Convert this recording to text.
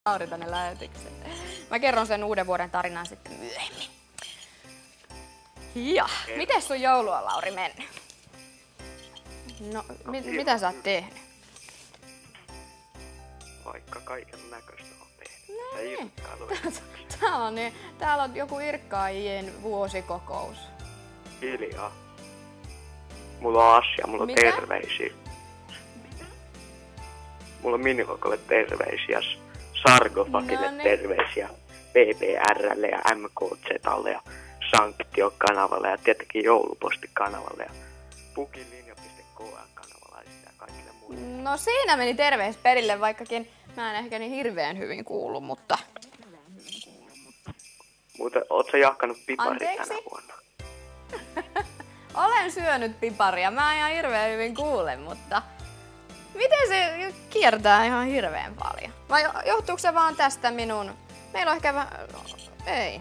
Lauri tänne lähetykseen. Mä kerron sen uuden vuoden tarinan sitten myöhemmin. Ja, miten sun joulu on, Lauri, mennyt? No, mitä sä oot tehnyt? Vaikka kaiken näköistä on tehnyt. No niin. Täällä on joku Irkkaajien vuosikokous. Hiljaa. Mulla on asia, mulla on Mitä? terveisiä. Mulla on Minikokolle terveisiä, Sargofagille terveisiä, PPRlle ja MKZlle ja Sanktio-kanavalle ja tietenkin Jouluposti-kanavalle ja pukilinja.kl-kanavalaisille ja kaikille muille. No siinä meni terveys perille, vaikkakin mä en ehkä niin hirveän hyvin kuullut, mutta... Muuten, oot sä jahkanut piparia Anteeksi? tänä vuonna? Olen syönyt piparia, mä en ihan hirveän hyvin kuule, mutta... Miten se kiertää ihan hirveän paljon? Vai johtuuko se vaan tästä minun... Meillä on ehkä vähän... Ei.